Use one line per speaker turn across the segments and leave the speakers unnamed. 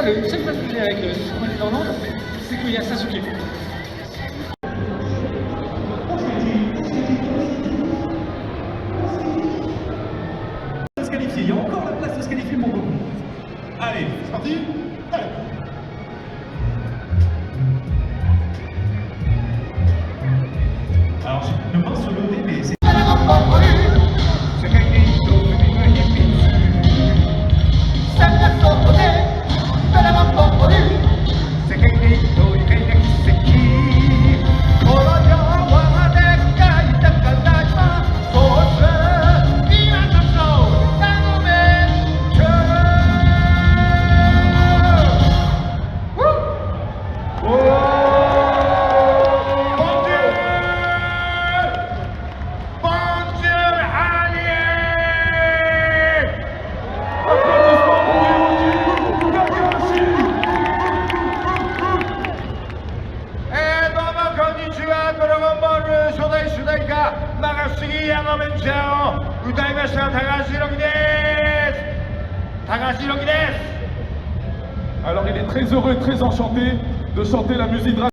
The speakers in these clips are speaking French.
Le seul passage avec le président Hollande, c'est qu'il y a Sasuke.
Se qualifier, il y a encore la place de se qualifier pour beaucoup. Allez, c'est parti. Allez. Alors, je ne pense se lever, mais c'est...
Alors il est très heureux et très enchanté de chanter la musique de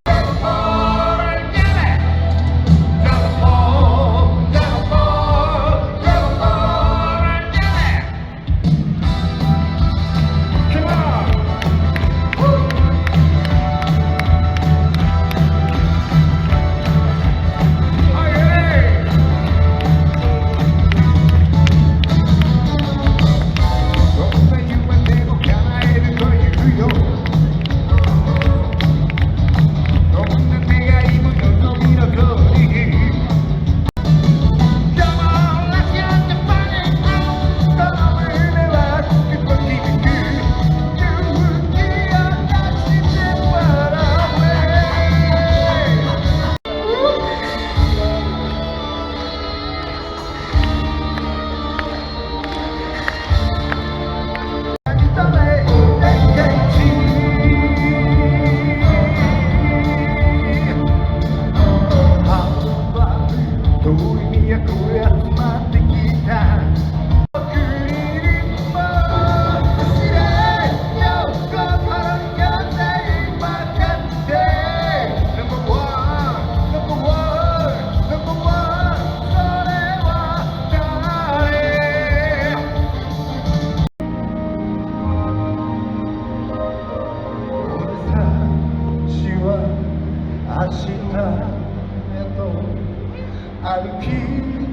歩き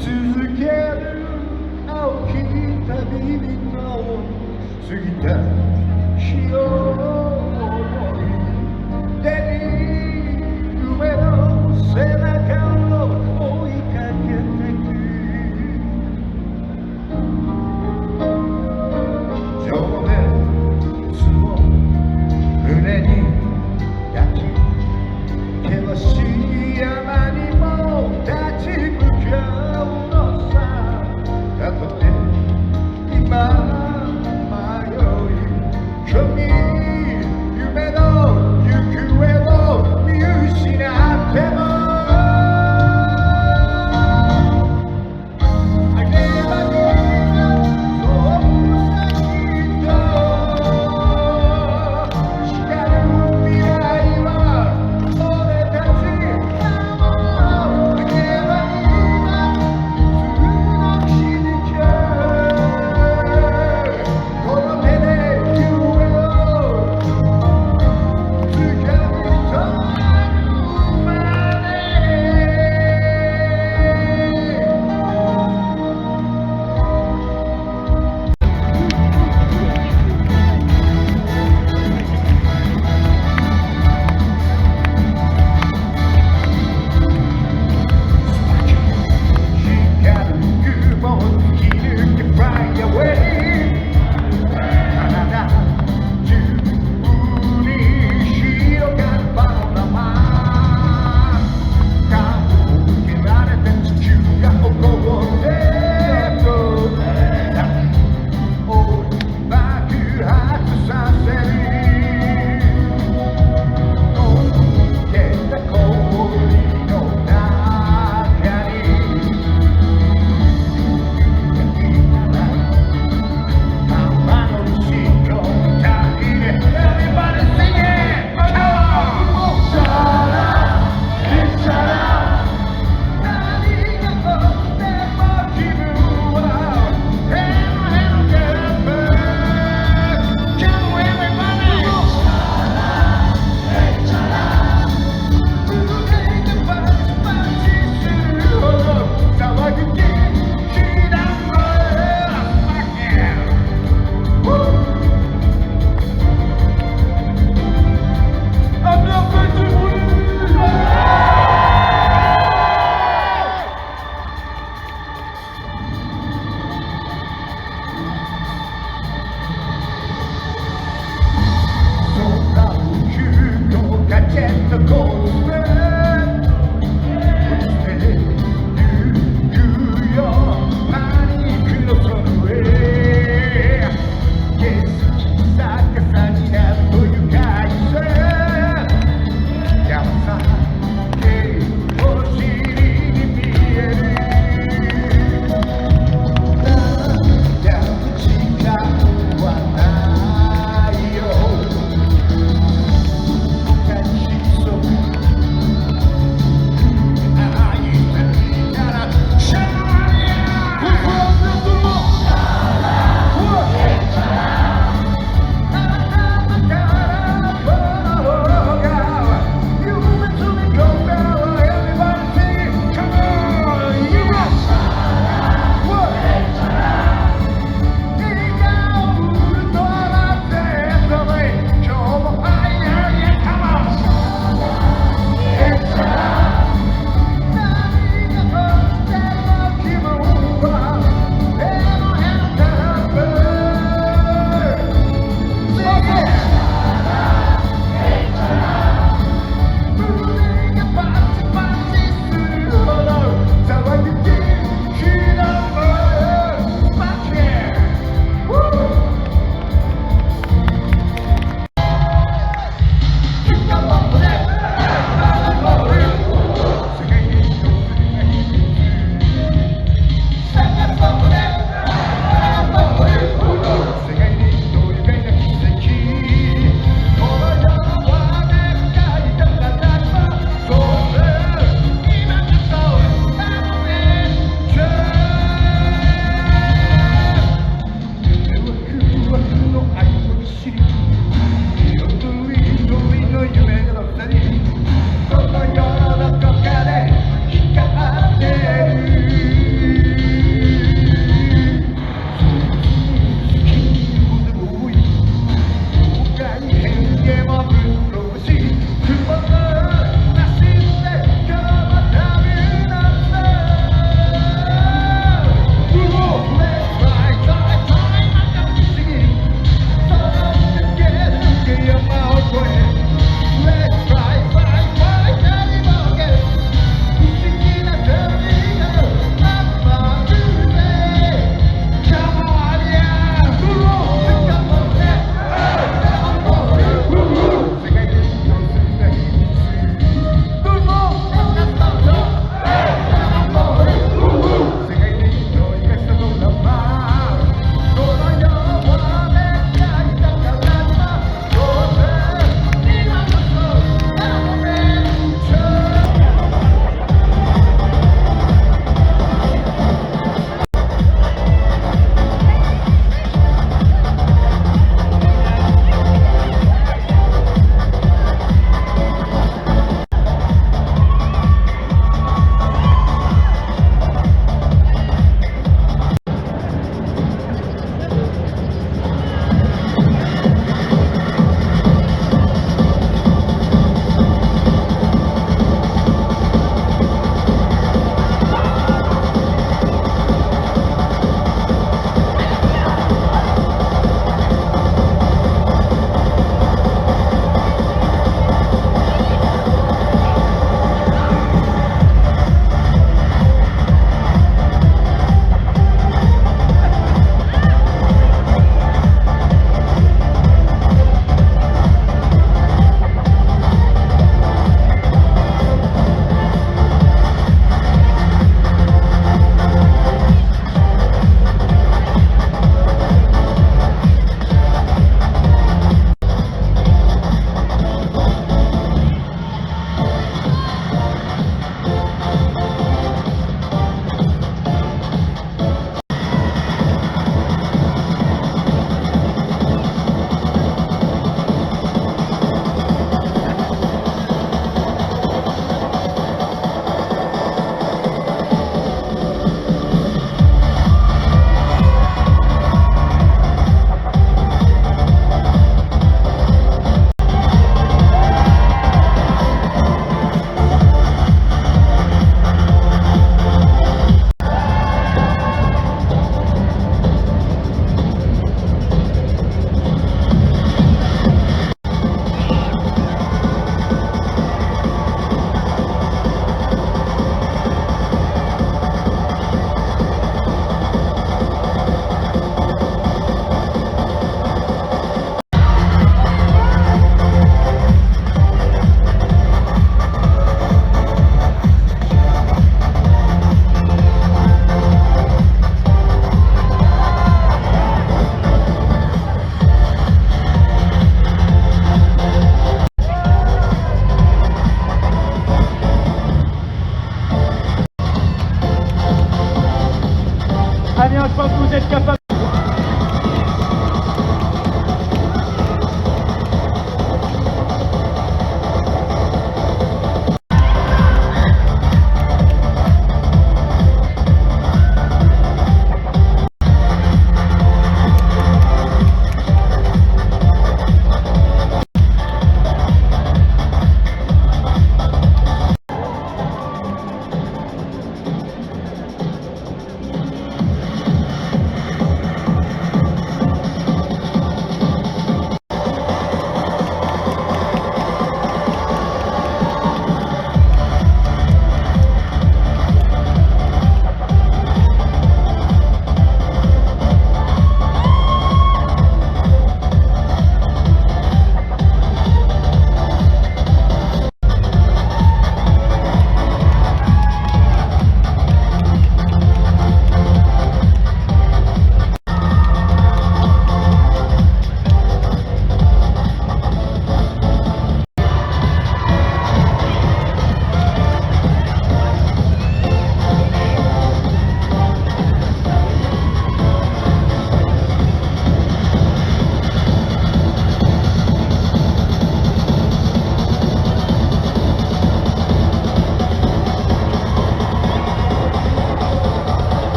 続ける青き旅人を過ぎた日を思い出に夢の背中を追いかけてく情熱を胸に抱き険しい山にも立ち向かうのさたとて今迷い込み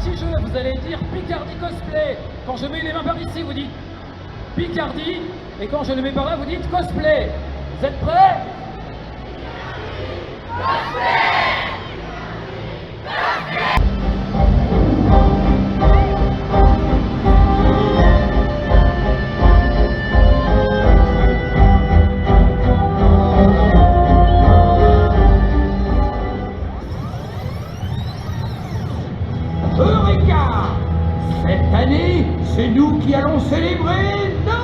petit jeu, vous allez dire Picardie cosplay. Quand je mets les mains par ici, vous dites Picardie, et quand je le mets par là, vous dites cosplay. Vous êtes prêts?
Eureka! Cette année, c'est nous qui allons célébrer Noël!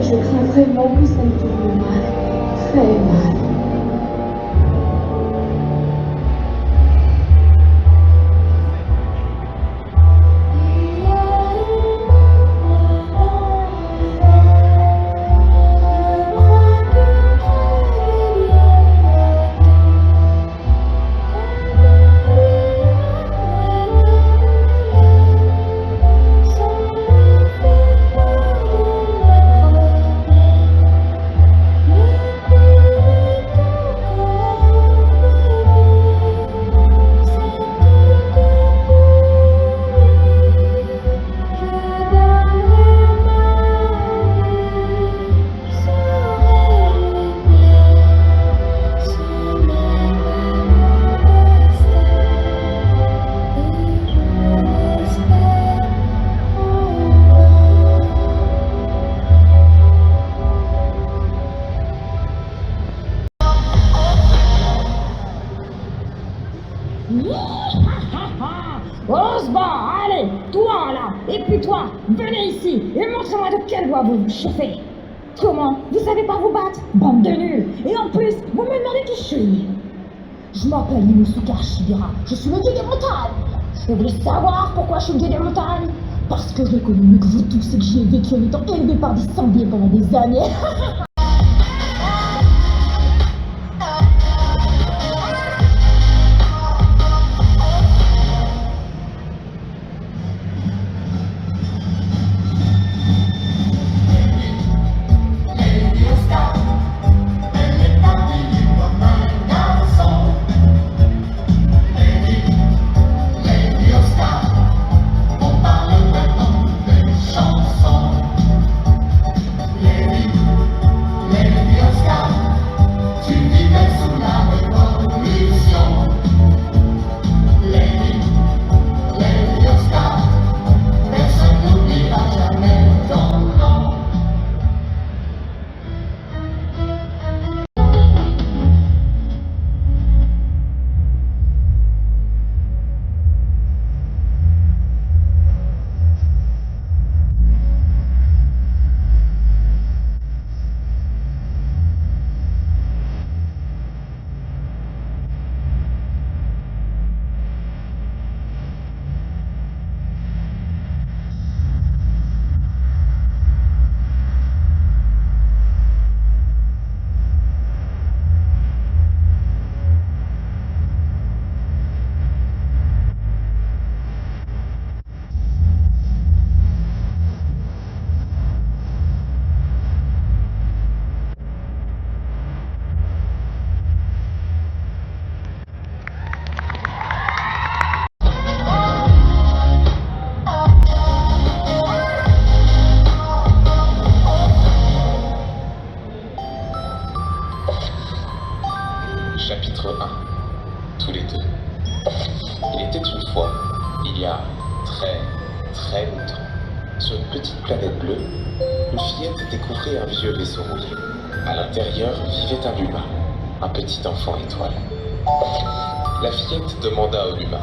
Je crains vraiment que ça me tourne mal, très mal.
On se bat, allez, toi là, et puis toi, venez ici et montrez-moi de quelle voie vous vous chauffez. Comment? Vous savez pas vous battre? Bande de nuls. Et en plus, vous me demandez qui je suis. Je m'appelle Inosuke Ashibira, je suis le dieu des montagnes. Et vous voulez savoir pourquoi je suis le dieu des montagnes? Parce que je les connais mieux que vous tous et que j'y ai vécu en étant élevé par des sangliers pendant des années.
Chapitre 1. Tous les deux. Il était une fois, il y a très longtemps, sur une petite planète bleue, une fillette découvrait un vieux vaisseau rouillé. À l'intérieur vivait un humain, un petit enfant étoile. La fillette demanda au humain: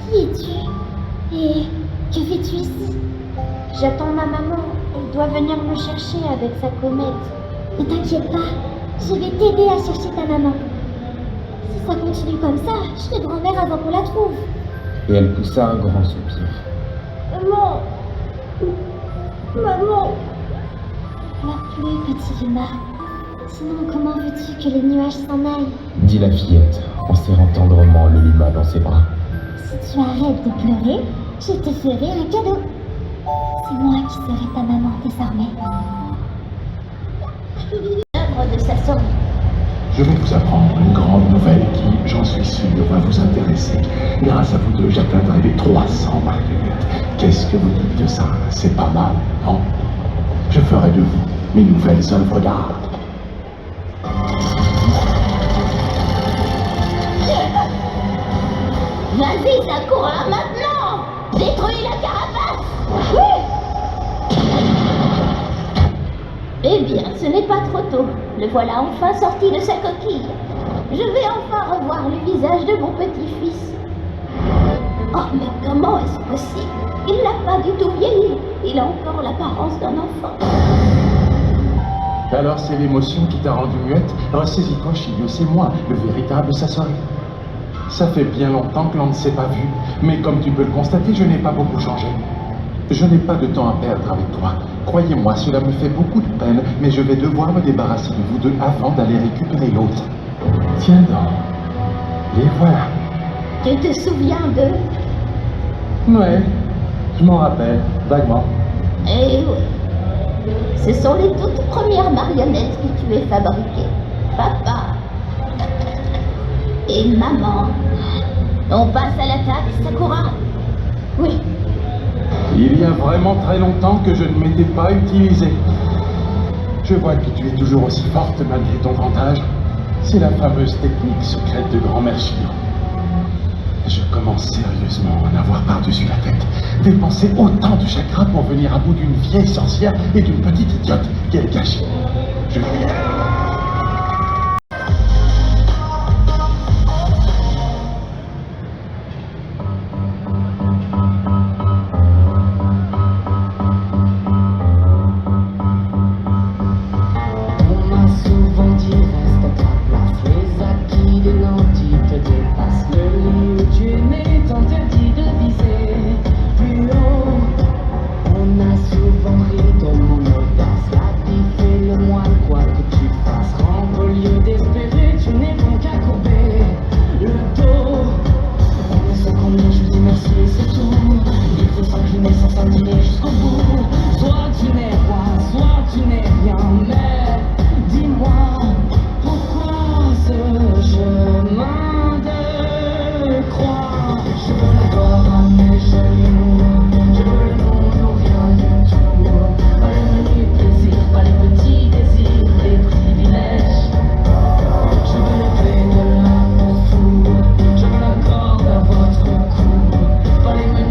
Qui es-tu? Et que fais-tu ici? J'attends ma maman, elle doit venir me chercher avec sa comète. Ne t'inquiète pas, je vais t'aider à chercher ta maman. Si ça continue comme ça, je serai grand-mère avant qu'on la trouve.
Et elle poussa un grand soupir.
Maman! Maman! Pleure plus, petit humain. Sinon, comment veux-tu que les nuages s'en aillent?
Dit la fillette en serrant tendrement le Luma dans ses bras.
Si tu arrêtes de pleurer, je te ferai un cadeau. C'est moi qui serai ta maman désormais. L'œuvre de Sasson.
Je vais vous apprendre une grande nouvelle qui, j'en suis sûr, va vous intéresser. Grâce à vous deux, j'atteindrai les 300 marionnettes. Qu'est-ce que vous dites de ça? C'est pas mal, non? Je ferai de vous mes nouvelles œuvres d'art.
Vas-y, Sakura, maintenant! Détruis la carapace! Oui! Eh bien, ce n'est pas trop tôt. Le voilà enfin sorti de sa coquille. Je vais enfin revoir le visage de mon petit-fils. Oh, mais comment est-ce possible? Il n'a pas du tout vieilli. Il a encore l'apparence d'un enfant.
Alors c'est l'émotion qui t'a rendu muette? Ressaisis-toi, Shiryu, c'est moi, le véritable Sasori. Ça fait bien longtemps que l'on ne s'est pas vu, mais comme tu peux le constater, je n'ai pas beaucoup changé. Je n'ai pas de temps à perdre avec toi. Croyez-moi, cela me fait beaucoup de peine, mais je vais devoir me débarrasser de vous deux avant d'aller récupérer l'autre. Tiens donc, les voilà.
Tu te souviens d'eux?
Ouais, je m'en rappelle, vaguement.
Eh oui. Ce sont les toutes premières marionnettes que tu as fabriquées. Papa et maman. On passe à l'attaque, Sakura? Oui.
Il y a vraiment très longtemps que je ne m'étais pas utilisé. Je vois que tu es toujours aussi forte malgré ton grand âge. C'est la fameuse technique secrète de grand-mère Shiryu. Je commence sérieusement à en avoir par-dessus la tête. Dépenser autant de chakras pour venir à bout d'une vieille sorcière et d'une petite idiote. Quel gâchis. Je...
Pas les menus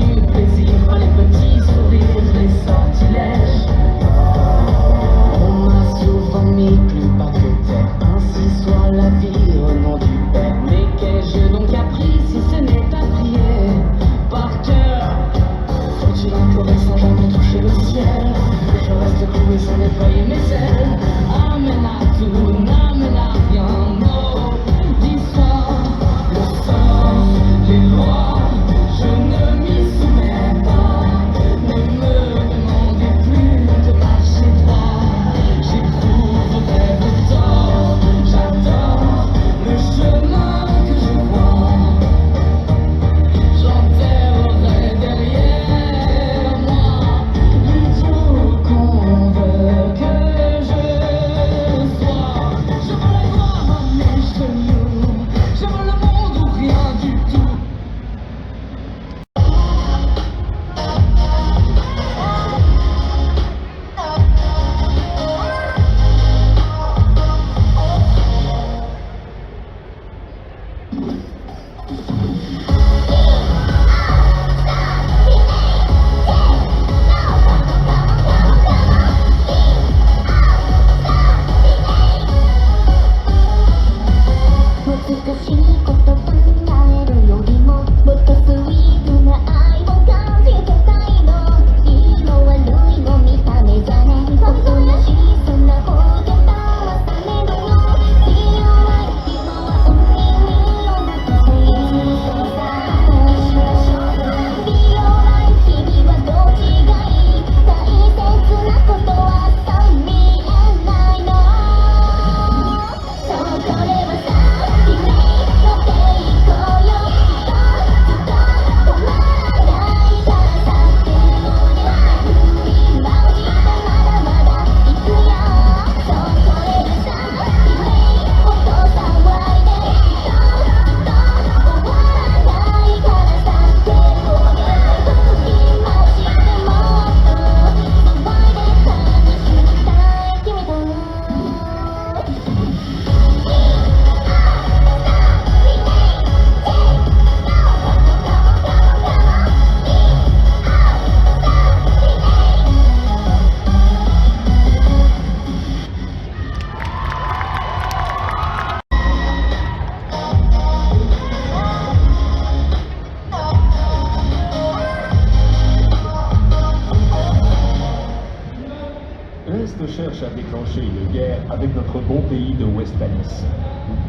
déclencher une guerre avec notre bon pays de Westalis.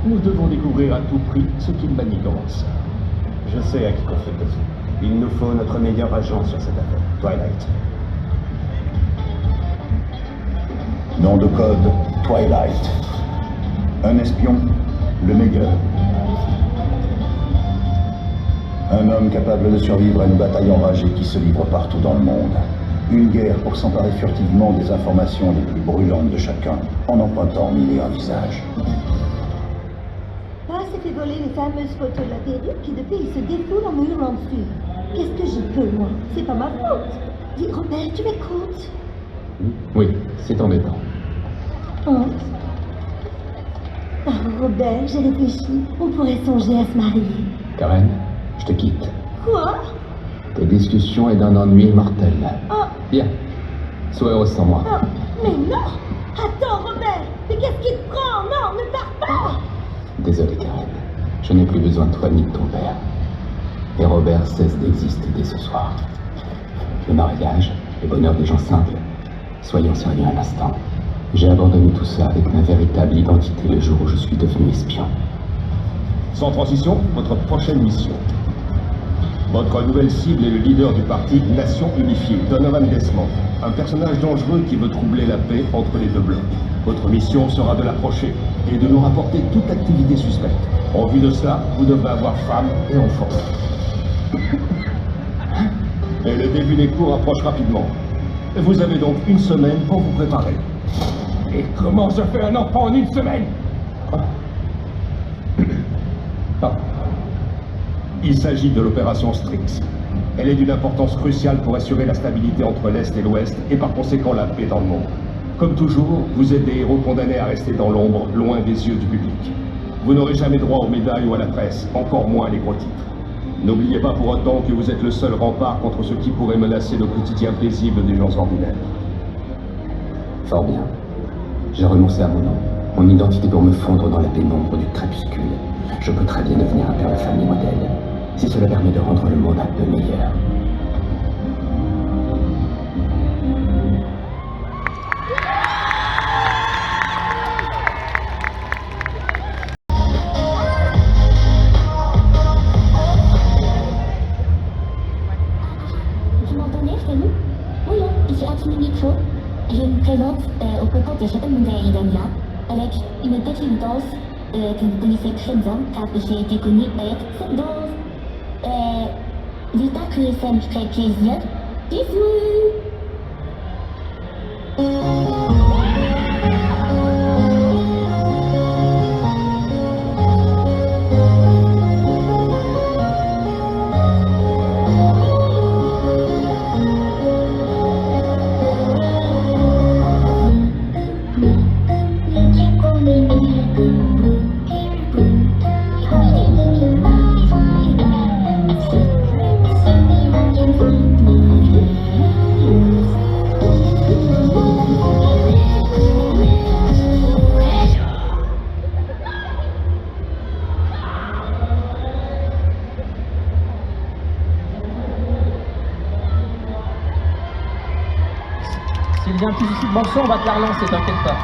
Nous devons découvrir à tout prix ce qu'il manigance.
Je sais à qui qu'on fait confiance. Il nous faut notre meilleur agent sur cette affaire, Twilight.
Nom de code, Twilight. Un espion, le meilleur. Un homme capable de survivre à une bataille enragée qui se livre partout dans le monde. Une guerre pour s'emparer furtivement des informations les plus brûlantes de chacun, en empruntant mille et un visages.
Ah, s'est fait voler les fameuses photos de la perruque et depuis il se défoule en me hurlant dessus. Qu'est-ce que j'y peux, moi? C'est pas ma faute. Dis, Robert, tu m'écoutes?
Oui, c'est embêtant.
Oh. Ah, Robert, j'ai réfléchi. On pourrait songer à se marier.
Karen, je te quitte.
Quoi?
Ta discussion est d'un ennui mortel.
Oh.
Bien. Sois heureuse sans moi.
Oh. Mais non! Attends, Robert! Mais qu'est-ce qui te prend? Non, ne pars pas!
Désolé, Karen. Je n'ai plus besoin de toi ni de ton père. Et Robert cesse d'exister dès ce soir. Le mariage, le bonheur des gens simples. Soyons sérieux un instant. J'ai abandonné tout ça avec ma véritable identité le jour où je suis devenu espion. Sans transition, votre prochaine mission. Votre nouvelle cible est le leader du parti Nation Unifiée, Donovan Desmond, un personnage dangereux qui veut troubler la paix entre les deux blocs. Votre mission sera de l'approcher et de nous rapporter toute activité suspecte. En vue de cela, vous devez avoir femme et enfants. Et le début des cours approche rapidement. Vous avez donc une semaine pour vous préparer. Et comment je fais un enfant en une semaine? Il s'agit de l'opération Strix. Elle est d'une importance cruciale pour assurer la stabilité entre l'Est et l'Ouest et par conséquent la paix dans le monde. Comme toujours, vous êtes des héros condamnés à rester dans l'ombre, loin des yeux du public. Vous n'aurez jamais droit aux médailles ou à la presse, encore moins les gros titres. N'oubliez pas pour autant que vous êtes le seul rempart contre ce qui pourrait menacer le quotidien paisible des gens ordinaires. Fort bien. J'ai renoncé à mon nom, mon identité pour me fondre dans la pénombre du crépuscule. Je peux très bien devenir un père de famille modèle, si cela permet de rendre le monde un peu meilleur.
Vous m'entendez, c'est nous? Oui, ici Hatsune Micho. Je me présente au concours de Shotun Mungai Idania avec une petite danse que vous connaissez très bien car j'ai été connue avec cette danse. J'espère que ça me ferait plaisir. Bisous!
S'il y a un petit souci de mention, on va te la relancer, t'inquiète pas.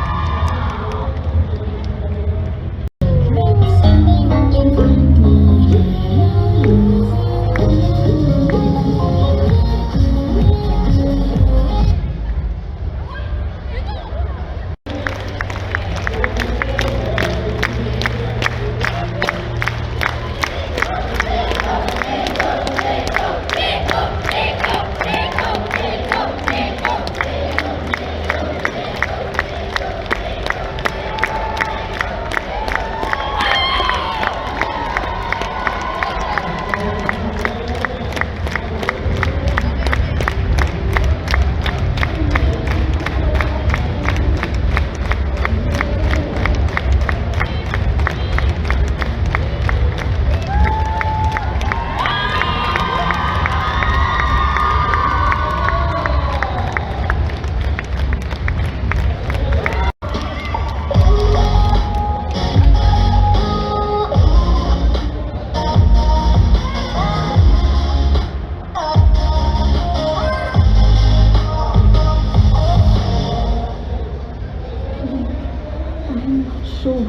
I'm not sure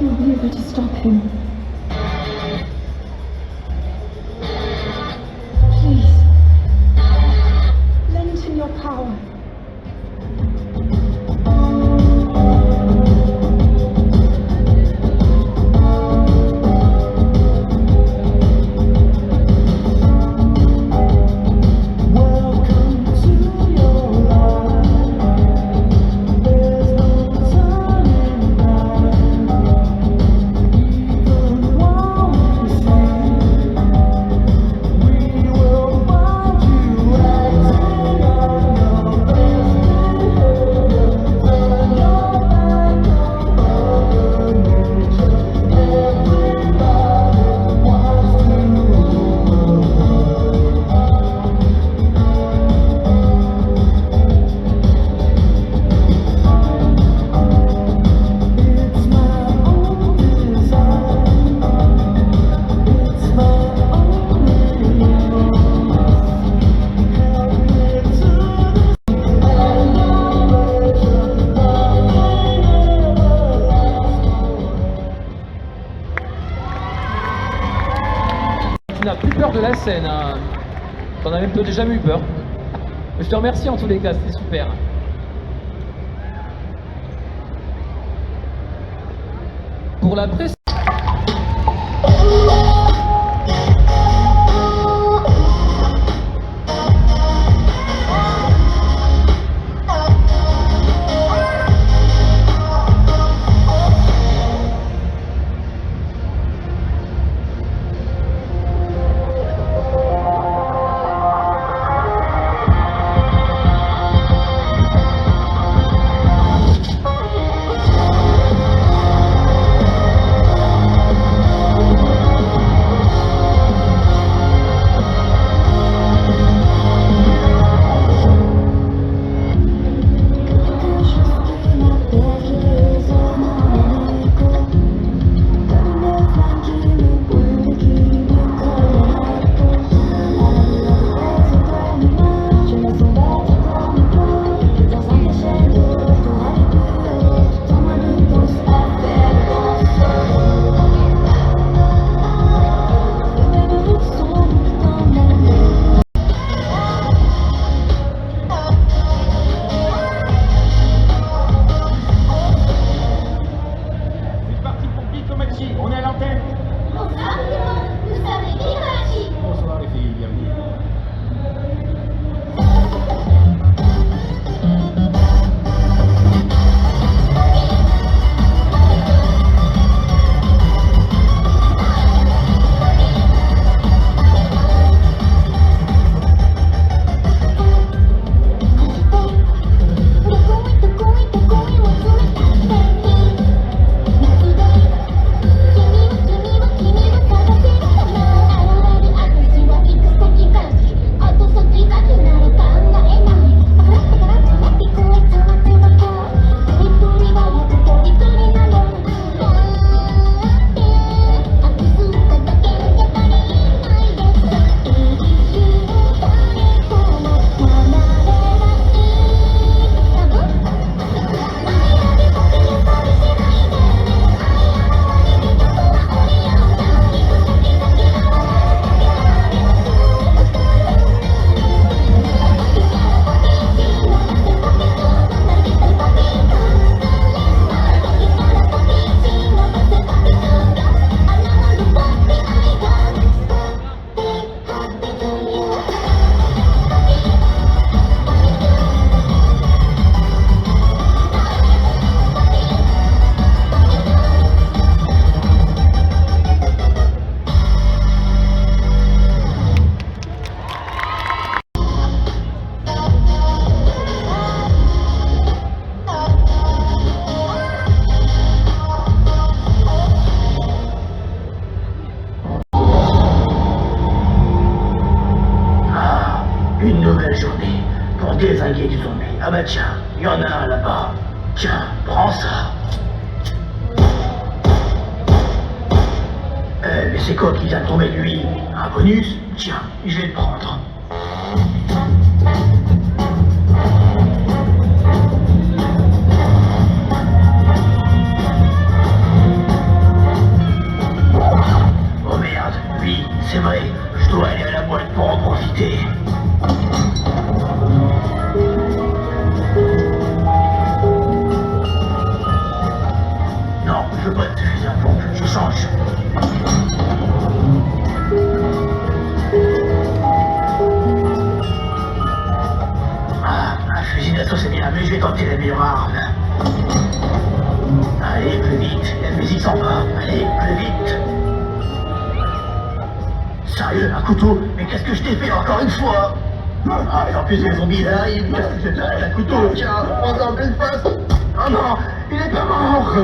you'll be able to stop him. Please, lend him your power.
Tu n'as plus peur de la scène, hein. T'en as même peut-être jamais eu peur. Je te remercie en tous les cas, c'était super. Pour la presse.
Une nouvelle journée pour désinguer du zombie. Ah bah tiens, il y en a un là-bas. Tiens, prends ça. Mais c'est quoi qui vient de tomber lui? Un bonus? Tiens, je vais le prendre. veux pas être fusil à pompe, je change. Ah, un fusil d'assaut c'est bien, mais je vais tenter la meilleure arme. Allez, plus vite, la musique s'en va. Allez, plus vite. Sérieux, un couteau? Mais qu'est-ce que je t'ai fait encore une fois? Ah, et en plus les zombies là, ils me cassent un couteau, tiens, prends-en en pleine face. Oh non, il est pas mort.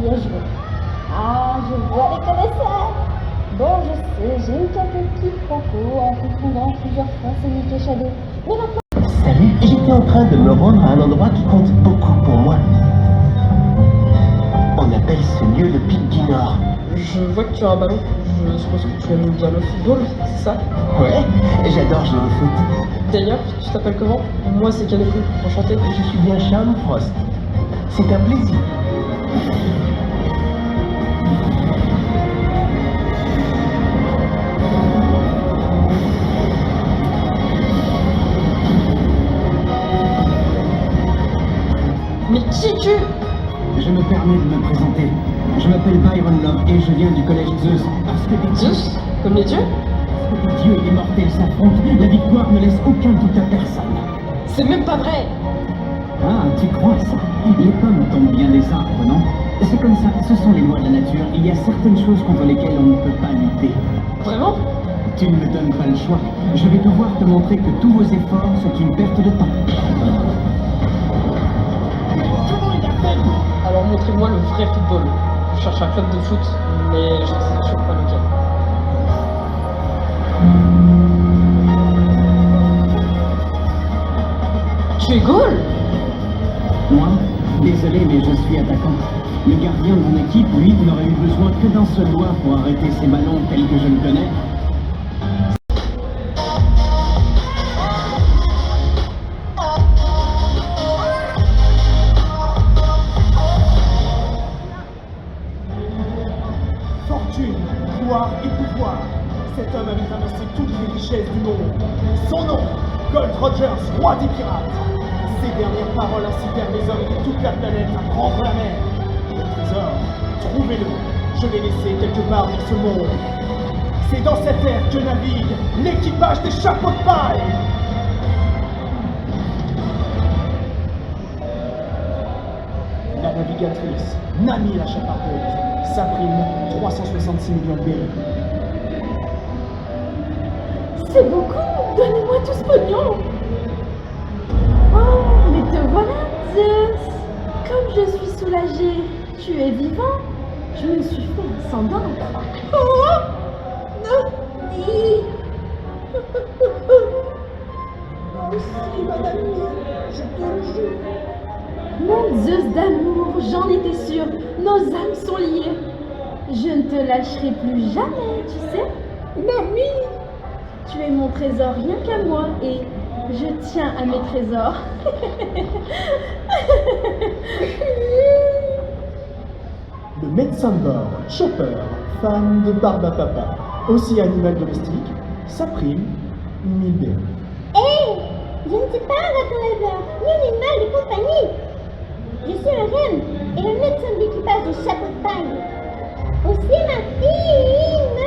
y a joué. Ah, je vois les connaisseurs. Bon, je sais, j'ai eu quelques petits propos en confondant plusieurs fois Sonic et Shadow. Mais maintenant...
Salut, j'étais en train de me rendre à un endroit qui compte beaucoup pour moi. On appelle ce lieu le Pic du Nord.
Je vois que tu as un ballon. Je suppose que tu aimes bien le football, c'est ça?
Ouais, j'adore jouer au foot.
D'ailleurs, tu t'appelles comment? Moi, c'est Kaneko. Enchanté.
Je suis bien Charles Frost. C'est un plaisir.
Mais qui es-tu?
Je me permets de me présenter. Je m'appelle Byron Love et je viens du collège Zeus. Parce que des
Zeus? Comme les dieux?
Parce que des dieux et des mortels s'affrontent, la victoire ne laisse aucun doute à personne.
C'est même pas vrai!
Ah, tu crois ça? Les pommes tombent bien des arbres, non? C'est comme ça, ce sont les lois de la nature. Il y a certaines choses contre lesquelles on ne peut pas lutter.
Vraiment?
Tu ne me donnes pas le choix. Je vais devoir te montrer que tous vos efforts sont une perte de temps.
Alors montrez-moi le vrai football. Je cherche un club de foot, mais je ne sais toujours pas lequel. Tu es goal?
Moi? Désolé, mais je suis attaquant. Le gardien de mon équipe, lui, n'aurait eu besoin que d'un seul doigt pour arrêter ses ballons tels que je le connais.
Fortune, gloire et pouvoir. Cet homme avait amassé toutes les richesses du monde. Son nom, Gold Rogers, roi des pirates. Ces dernières paroles incitèrent les hommes de toute la planète à prendre la mer. Le trésor, trouvez-le. Je l'ai laissé quelque part dans ce monde. C'est dans cette ère que navigue l'équipage des chapeaux de paille. La navigatrice, Nami la chapardeuse, sa prime, 366 millions de berries.
C'est beaucoup! Donnez-moi tout ce pognon! Oh, mais te voilà, Zeus! Comme je suis soulagée, tu es vivant? Je me suis fait un sang d'encre. Oh! Nani! Oh si, madame, je te le jure. Mon Zeus d'amour, j'en étais sûre, nos âmes sont liées. Je ne te lâcherai plus jamais, tu sais? Nami! Tu es mon trésor rien qu'à moi et je tiens à mes trésors.
Le médecin de bord, Chopper, fan de Barbapapa, aussi animal domestique, sa prime, 1000 berries.
Hé, je ne suis pas un raton laveur, ni un animal de compagnie. Je suis un renne et le médecin de l'équipage de chapeau de paille. Aussi ma prime.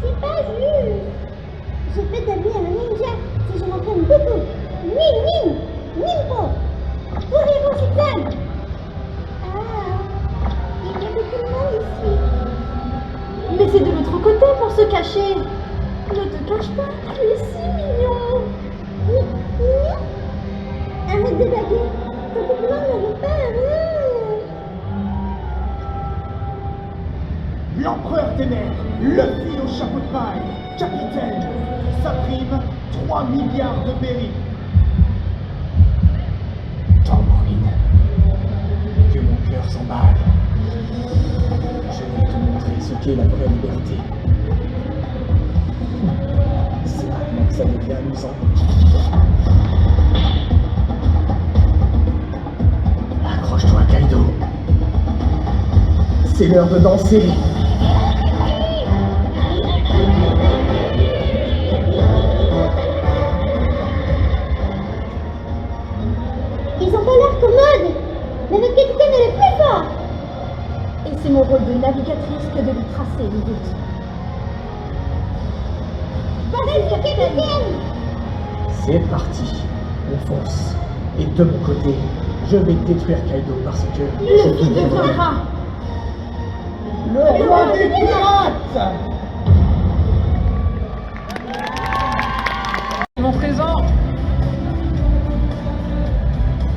C'est pas juste. Je peux devenir un ninja si je m'entraîne beaucoup. Nin, Nimpo. Pourriez-vous cette femme? Ah, il y a beaucoup de monde ici.
Mais c'est de l'autre côté pour se cacher. Ne te cache pas, tu es si mignon.
Mignon? Arrête de blaguer. Ton compliment ne veut pas.
L'empereur des mers, le fil au chapeau de paille, capitaine, sa prime, 3 milliards de berries.
Tambourine, que mon cœur s'emballe. Je vais te montrer ce qu'est la vraie liberté. C'est maintenant que ça devient amusant. Accroche-toi, Kaido. C'est l'heure de danser.
Ils ont pas l'air commodes, mais notre capitaine est le plus fort.
Et c'est mon rôle de navigatrice que de lui tracer les routes.
Bordel, capitaine!
C'est parti, on fonce. Et de mon côté, je vais détruire Kaido parce que je
Qui deviendra
Le roi des pirates!
Mon trésor.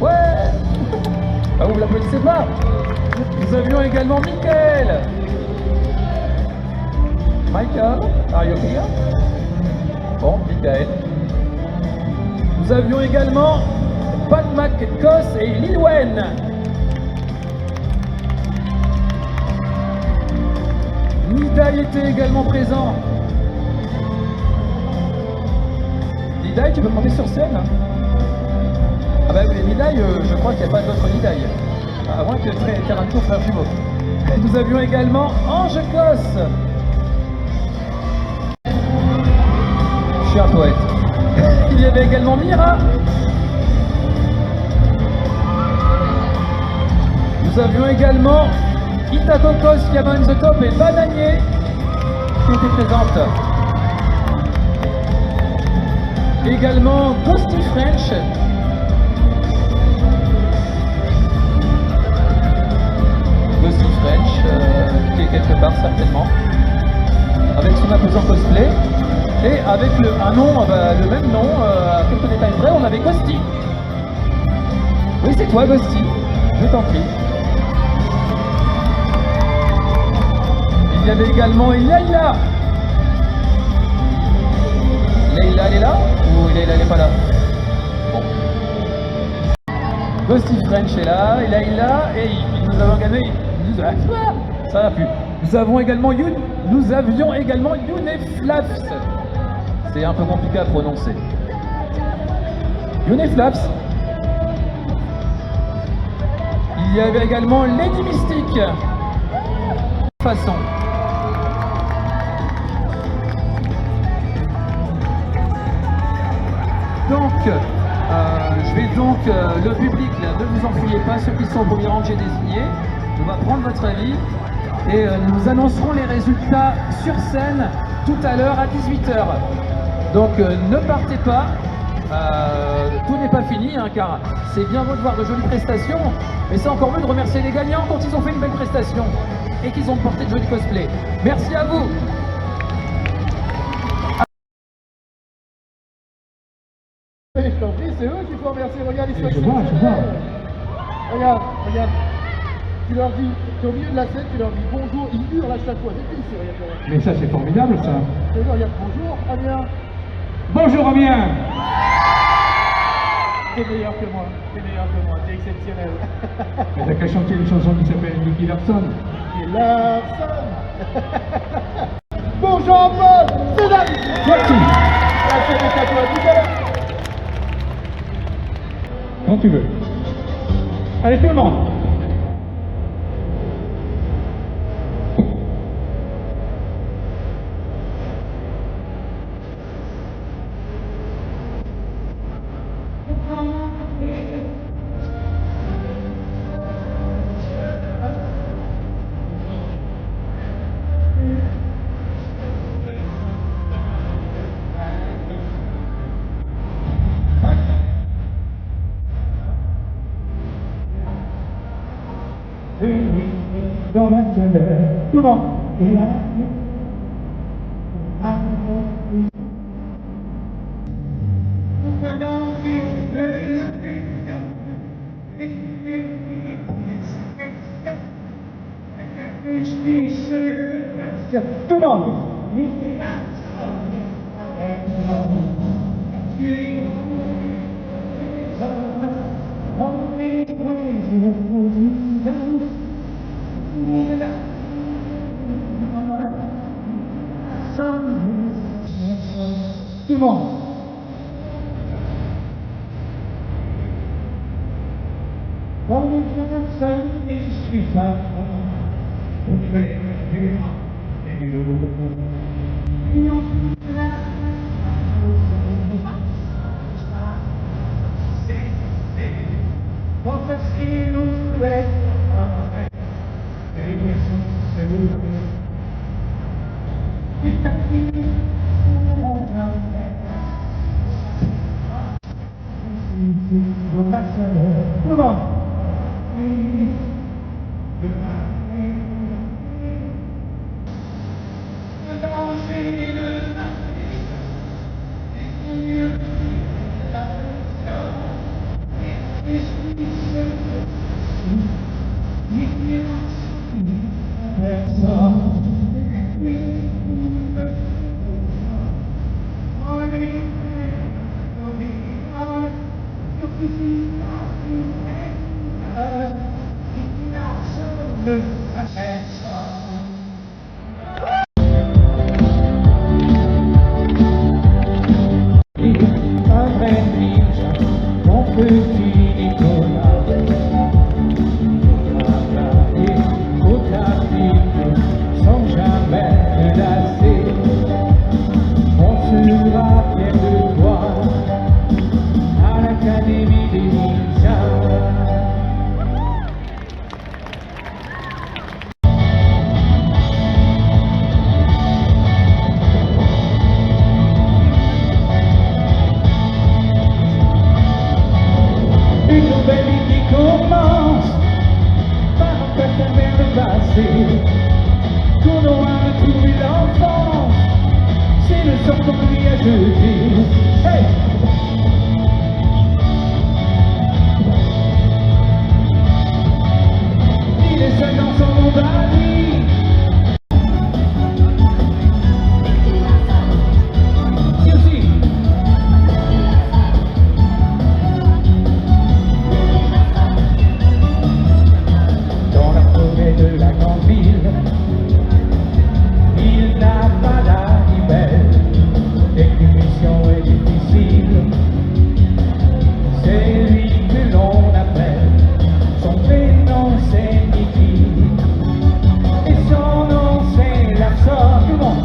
Ouais. Ah, vous l'applaudissez pas? Nous avions également Michael. Michael, are you here? Bon, Michael. Nous avions également Pat McCoss et Lil Wayne. Nidai était également présent. Nidai, tu peux monter sur scène? Ah bah oui, Nidai, je crois qu'il n'y a pas d'autre Nidai. À moins que Taranto frère jumeau. Nous avions également Ange Cos. Je suis un poète. Il y avait également Mira. Nous avions également Ita Kokos, Yaman The Top et Bananier qui étaient présentes. Également Ghosty French. Ghosty French, qui est quelque part certainement, avec son imposant cosplay. Et avec un nom, le même nom, à quelques détails près, on avait Ghosty. Oui, c'est toi, Ghosty. Je t'en prie. Il y avait également Leïla. Leïla, elle est là? Ou Leïla, elle n'est pas là? Bon. Ghosty French est là, et Leïla, et nous avons gagné. Ça va plus. Nous avions également Youneflaps. C'est un peu compliqué à prononcer. Youneflaps. Il y avait également Lady Mystique. Façon. Donc, je vais donc, le public, là, ne vous enfuyez pas, ceux qui sont au premier rang que j'ai désigné, on va prendre votre avis et nous annoncerons les résultats sur scène tout à l'heure à 18 h. Donc ne partez pas, tout n'est pas fini, hein, car c'est bien beau de voir de jolies prestations, mais c'est encore mieux de remercier les gagnants quand ils ont fait une belle prestation et qu'ils ont porté de jolis cosplays. Merci à vous.
Je t'en prie, c'est eux qu'il faut remercier. Regarde, ils sont exceptionnels. Regarde. Tu leur dis, tu es au milieu de la scène, tu leur dis bonjour, ils hurlent à chaque fois.
Mais ça, c'est formidable, ça.
Regarde, bonjour, Amiens.
Bonjour, Amiens.
T'es meilleur que moi, t'es exceptionnel.
Mais t'as qu'à chanter une chanson qui s'appelle Nicky Larson.
Nicky Larson. Bon Jean-Paul, c'est David.
Merci.
La scène est à toi, tout à l'heure.
Quand tu veux. Allez, tout le monde. Dans la chaleur, tout le monde. Et là, tout le monde. Tout le monde. Une nouvelle vie qui commence par un peu vers le passé. Tournons à retrouver l'enfance, c'est le sort qu'on lui a jeté. Hey! Il est seul dans son monde à lui. Si aussi. Dans la forêt de la grande ville, il n'a pas d'arrivée, dès qu'une mission est difficile, c'est lui que l'on appelle, son prénom c'est Niki, et son nom c'est Larson. Tout le monde.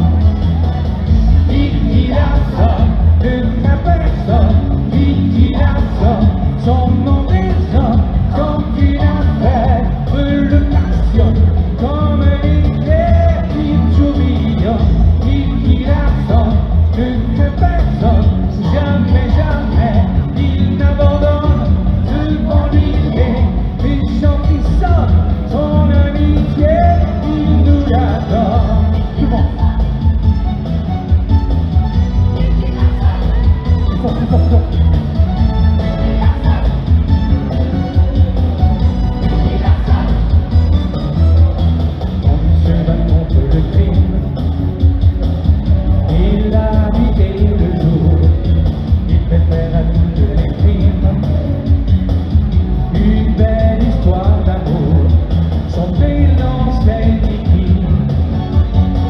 Niki Larson, ne craint personne, Niki Larson, son nom résonne comme une affaire, le passionne comme l'éclair qui tourbillonne. Niki Larson, ne craint personne, jamais, jamais, il n'abandonne devant l'idée, les gens qui sonnent, son amitié, il nous la donne. Tout le monde. Fort, fort, fort. On se bat contre le crime, il a nuit et le jour, il préfère à toutes les crimes une belle histoire d'amour. Son prénom c'est Niki,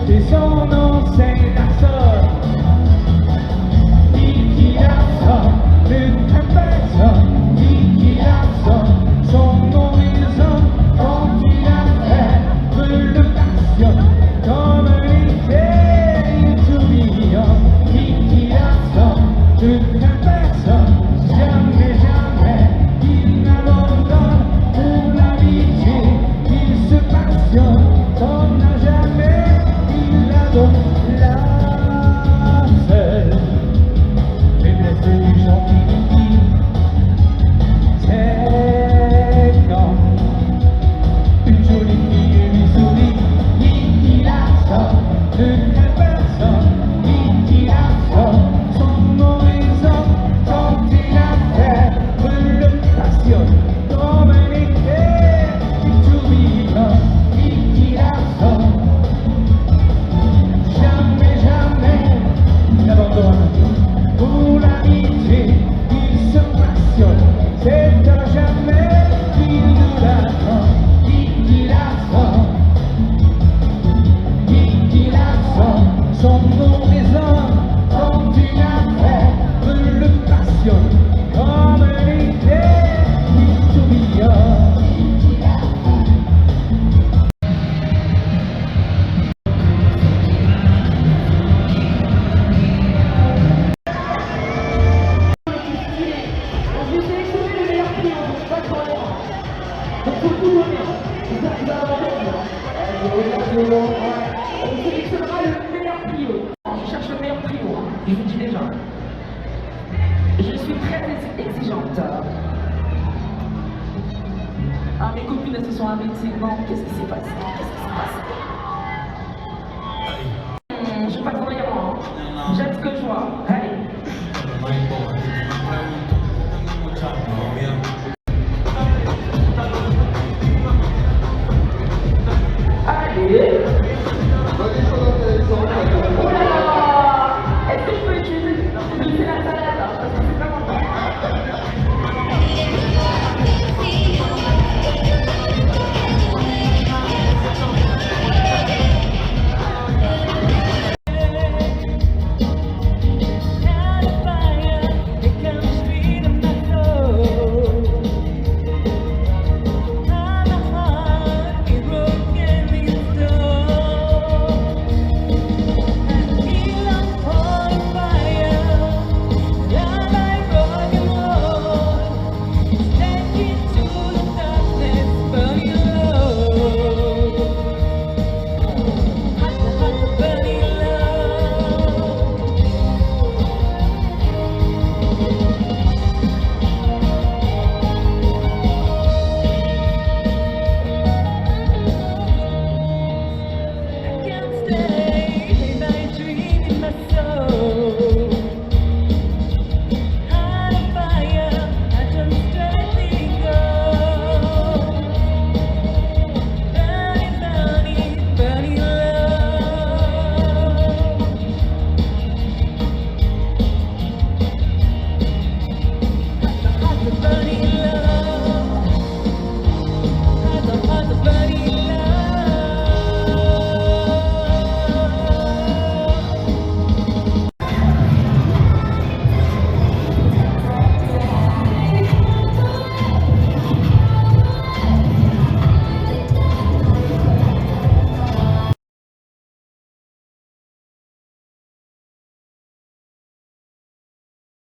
et son nom c'est Larson. Niki Larson, ne craint personne, Niki Larson, son nom résonne quand une affaire le passionne, comme l'été il tourbillonne. Niki Larson, ne craint personne, jamais, jamais, il n'abandonne pour l'amitié, il se passionne comme n'a jamais, il adore la seule faiblesse du gentil Niki, c'est quand une jolie fille lui sourit. Niki Larson, ne craint personne, Niki Larson, son nom résonne quand une affaire le passionne comme un éclair qui tourbillonne. Niki Larson, jamais, jamais, il n'abandonne pour l'amitié, il se passionne, c'est à jamais qu'il nous l'attend. Niki Larson, Niki Larson, son nom résonne quand une affaire le passionne, comme un éclair qui tourbillonne.
On sélectionnera le meilleur trio. Je cherche le meilleur trio, je vous dis déjà. Je suis très exigeante. Ah, mes copines elles se sont arrêtées. Non, qu'est-ce qui s'est passé? Qu'est-ce qui s'est passé?